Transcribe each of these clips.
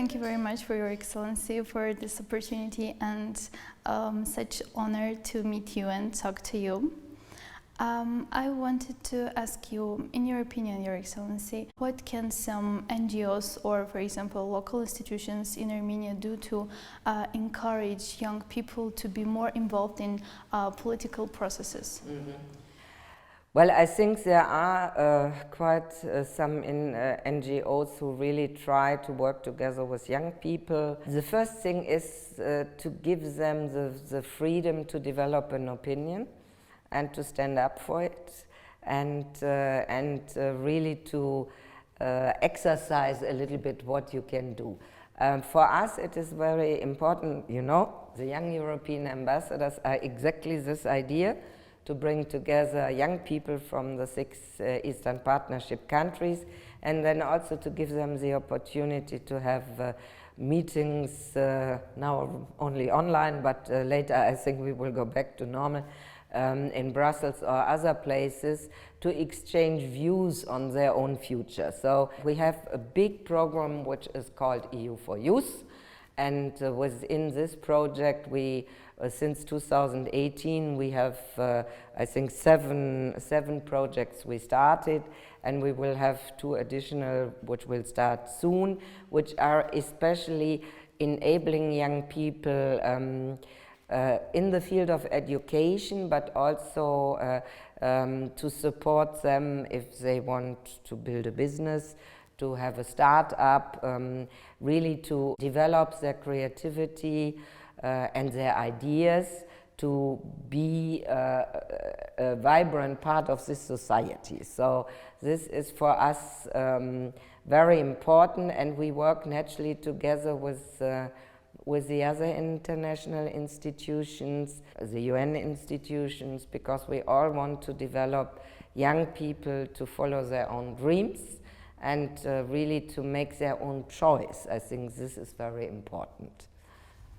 Thank you very much for your Excellency for this opportunity and such honor to meet you and talk to you. I wanted to ask you, in your opinion, Your Excellency, what can some NGOs or, for example, local institutions in Armenia do to encourage young people to be more involved in political processes? Mm-hmm. Well, I think there are quite some NGOs who really try to work together with young people. The first thing is to give them the freedom to develop an opinion and to stand up for it, and really to exercise a little bit what you can do. For us it is very important, you know, the young European ambassadors are exactly this idea, to bring together young people from the 6 Eastern Partnership countries, and then also to give them the opportunity to have meetings, now only online, but later I think we will go back to normal, in Brussels or other places, to exchange views on their own future. So we have a big program which is called EU for Youth, and within this project we since 2018 we have I think seven projects we started, and we will have 2 additional which will start soon, which are especially enabling young people in the field of education, but also to support them if they want to build a business, to have a start-up, really to develop their creativity and their ideas, to be a vibrant part of this society. So this is for us very important, and we work naturally together with the other international institutions, the UN institutions, because we all want to develop young people to follow their own dreams and really to make their own choice. I think this is very important.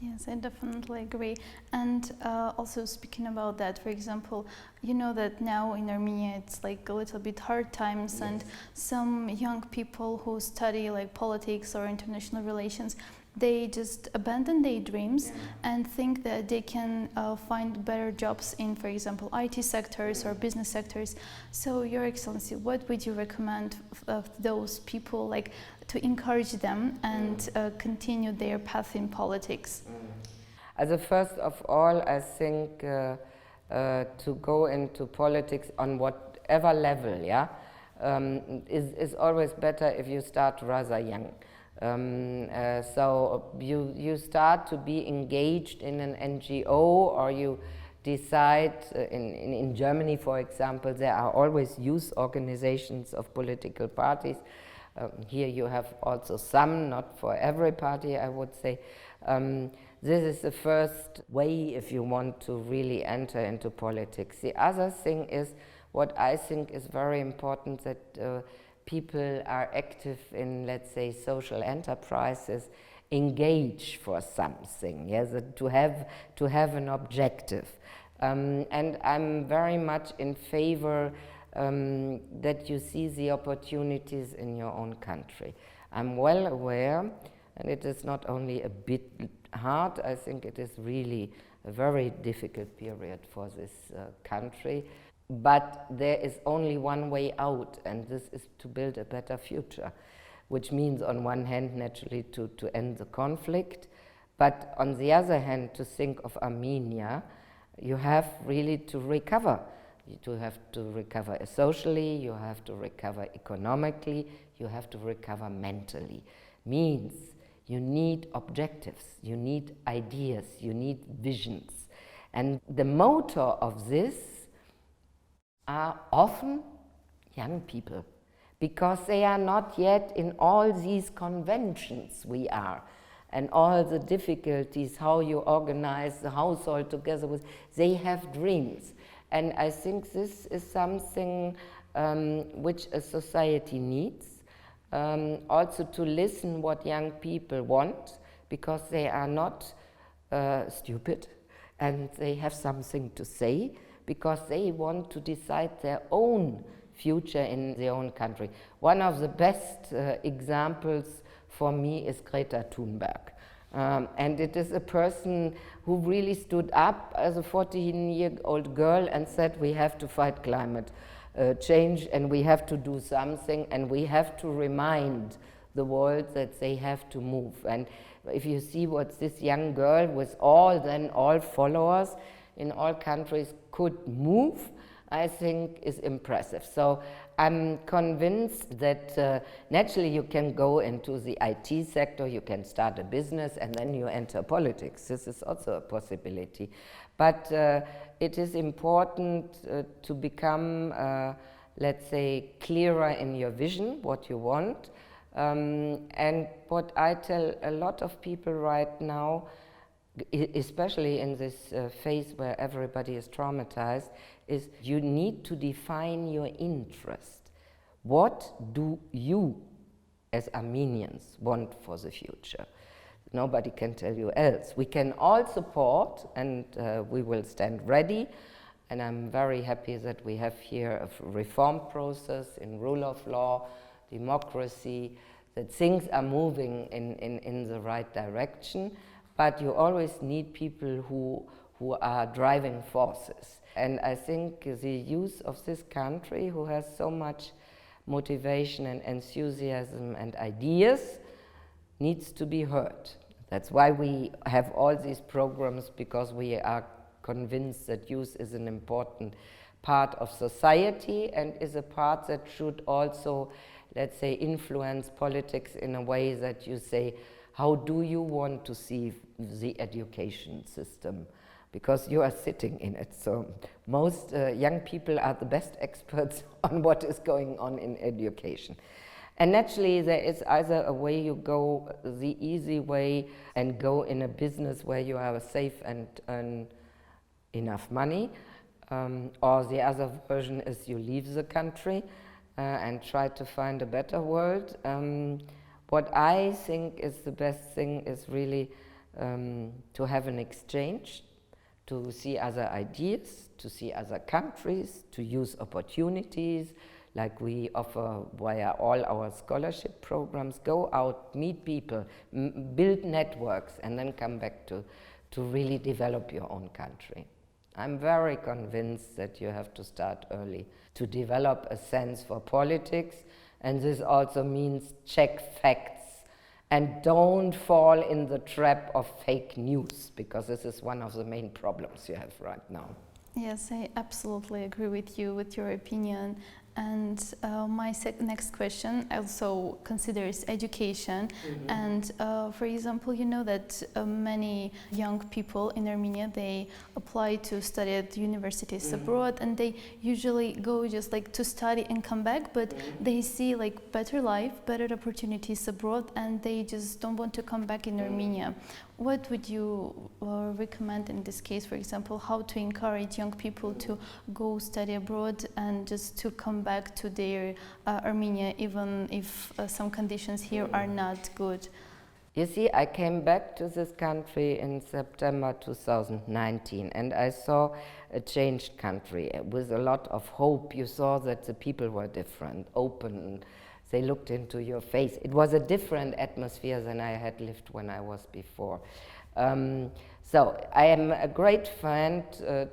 Yes, I definitely agree. And also speaking about that, for example, you know that now in Armenia it's like a little bit hard times, yes. And some young people who study like politics or international relations, they just abandon their dreams, yeah. And think that they can find better jobs in, for example, IT sectors or business sectors. So, Your Excellency, what would you recommend of those people, like to encourage them and continue their path in politics? As a first of all, I think to go into politics on whatever level, yeah, is always better if you start rather young. So you start to be engaged in an NGO, or you decide, in Germany for example, there are always youth organizations of political parties. Here you have also some, not for every party I would say. This is the first way if you want to really enter into politics. The other thing is, what I think is very important, that people are active in, let's say, social enterprises, engage for something, yes, to have an objective. And I'm very much in favor that you see the opportunities in your own country. I'm well aware, and it is not only a bit hard, I think it is really a very difficult period for this country. But there is only one way out, and this is to build a better future, which means on one hand naturally to end the conflict, but on the other hand to think of Armenia, you have really to recover. You have to recover socially, you have to recover economically, you have to recover mentally. Means you need objectives, you need ideas, you need visions. And the motor of this are often young people, because they are not yet in all these conventions we are, and all the difficulties, how you organize the household together with, they have dreams. And I think this is something which a society needs, also to listen what young people want, because they are not stupid, and they have something to say, because they want to decide their own future in their own country. One of the best examples for me is Greta Thunberg. And it is a person who really stood up as a 14-year-old girl and said, we have to fight climate change, and we have to do something, and we have to remind the world that they have to move. And if you see what this young girl with all followers in all countries could move, I think is impressive. So I'm convinced that naturally you can go into the IT sector, you can start a business, and then you enter politics. This is also a possibility. But it is important to become, let's say, clearer in your vision, what you want. And what I tell a lot of people right now, especially in this phase where everybody is traumatized, is you need to define your interest. What do you, as Armenians, want for the future? Nobody can tell you else. We can all support, and we will stand ready. And I'm very happy that we have here a reform process in rule of law, democracy, that things are moving in the right direction. But you always need people who are driving forces. And I think the youth of this country, who has so much motivation and enthusiasm and ideas, needs to be heard. That's why we have all these programs, because we are convinced that youth is an important part of society and is a part that should also, let's say, influence politics in a way that you say, how do you want to see the education system? Because you are sitting in it. So most young people are the best experts on what is going on in education. And naturally, there is either a way you go the easy way and go in a business where you are safe and earn enough money, or the other version is you leave the country and try to find a better world. What I think is the best thing is really to have an exchange, to see other ideas, to see other countries, to use opportunities like we offer via all our scholarship programs. Go out, meet people, build networks, and then come back to really develop your own country. I'm very convinced that you have to start early to develop a sense for politics, and this also means check facts and don't fall in the trap of fake news, because this is one of the main problems you have right now. Yes, I absolutely agree with you, with your opinion. And my next question also considers education. Mm-hmm. And for example, you know that many young people in Armenia, they apply to study at universities mm-hmm. abroad, and they usually go just like to study and come back, but mm-hmm. they see like better life, better opportunities abroad, and they just don't want to come back in mm-hmm. Armenia. What would you recommend in this case, for example, how to encourage young people to go study abroad and just to come back to their Armenia, even if some conditions here are not good? You see, I came back to this country in September 2019, and I saw a changed country with a lot of hope. You saw that the people were different, open. They looked into your face. It was a different atmosphere than I had lived when I was before. So I am a great fan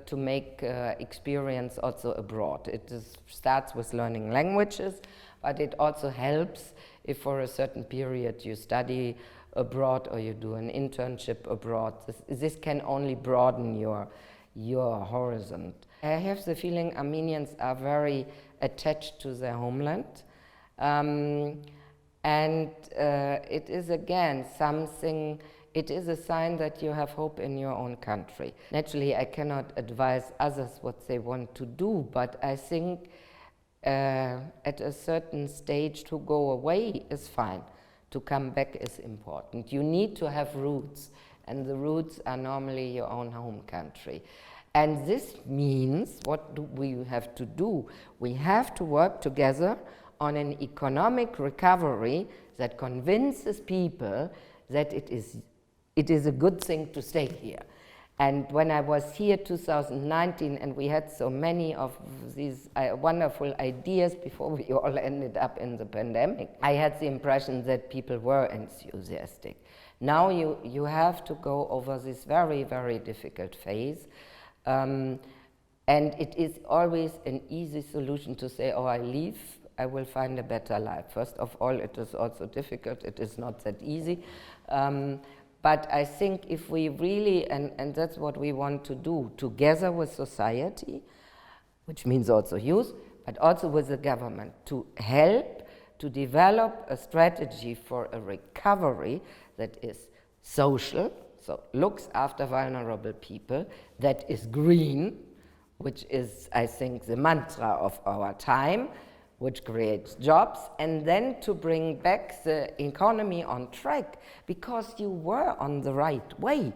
to make experience also abroad. It starts with learning languages, but it also helps if for a certain period you study abroad or you do an internship abroad. This can only broaden your horizon. I have the feeling Armenians are very attached to their homeland. And it is again something, it is a sign that you have hope in your own country. Naturally, I cannot advise others what they want to do, but I think at a certain stage to go away is fine. To come back is important. You need to have roots, and the roots are normally your own home country. And this means, what do we have to do? We have to work together on an economic recovery that convinces people that it is a good thing to stay here. And when I was here 2019 and we had so many of these wonderful ideas before we all ended up in the pandemic, I had the impression that people were enthusiastic. Now you have to go over this very, very difficult phase. And it is always an easy solution to say, oh, I leave, I will find a better life. First of all, it is also difficult, it is not that easy. But I think if we really, and that's what we want to do, together with society, which means also youth, but also with the government, to help to develop a strategy for a recovery that is social, so looks after vulnerable people, that is green, which is, I think, the mantra of our time, which creates jobs, and then to bring back the economy on track, because you were on the right way.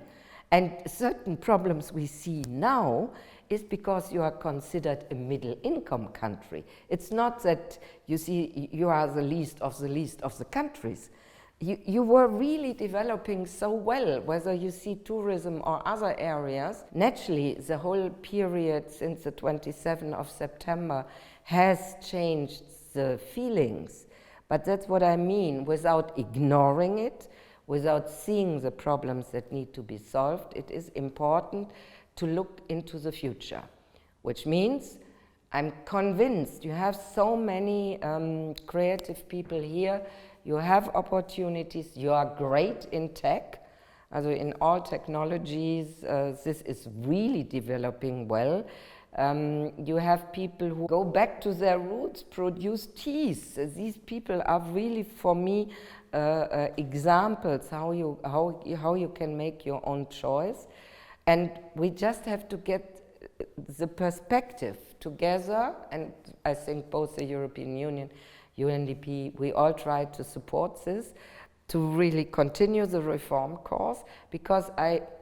And certain problems we see now is because you are considered a middle income country. It's not that you see you are the least of the countries. You were really developing so well, whether you see tourism or other areas. Naturally, the whole period since the 27th of September has changed the feelings. But that's what I mean, without ignoring it, without seeing the problems that need to be solved, it is important to look into the future, which means I'm convinced you have so many creative people here, you have opportunities, you are great in tech, also in all technologies, this is really developing well. You have people who go back to their roots, produce teas. These people are really, for me, examples how you can make your own choice. And we just have to get the perspective together, and I think both the European Union, UNDP, we all try to support this, to really continue the reform course, because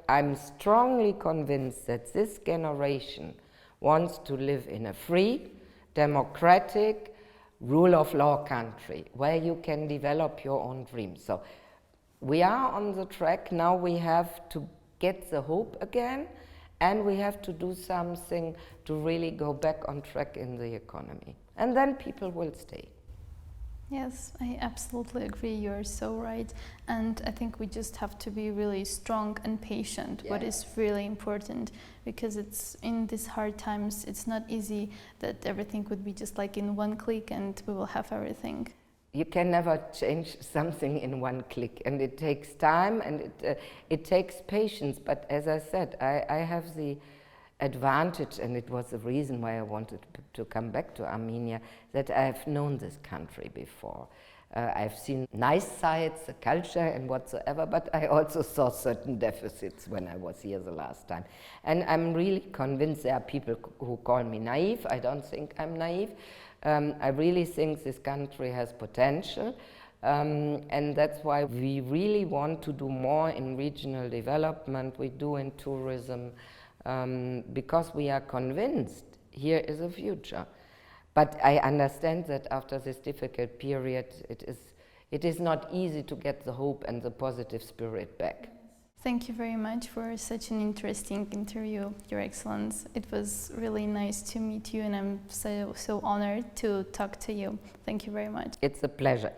I'm strongly convinced that this generation wants to live in a free, democratic, rule of law country where you can develop your own dreams. So we are on the track. Now we have to get the hope again, and we have to do something to really go back on track in the economy. And then people will stay. Yes, I absolutely agree. You're so right. And I think we just have to be really strong and patient, what is really important, because it's in these hard times, it's not easy that everything would be just like in one click and we will have everything. You can never change something in one click, and it takes time and it takes patience. But as I said, I have the advantage, and it was the reason why I wanted to come back to Armenia, that I've known this country before. I've seen nice sides, the culture and whatsoever, but I also saw certain deficits when I was here the last time. And I'm really convinced there are people who call me naive. I don't think I'm naive. I really think this country has potential, and that's why we really want to do more in regional development. We do in tourism, because we are convinced here is a future. But I understand that after this difficult period, it is not easy to get the hope and the positive spirit back. Thank you very much for such an interesting interview, Your Excellence. It was really nice to meet you, and I'm so honored to talk to you. Thank you very much. It's a pleasure.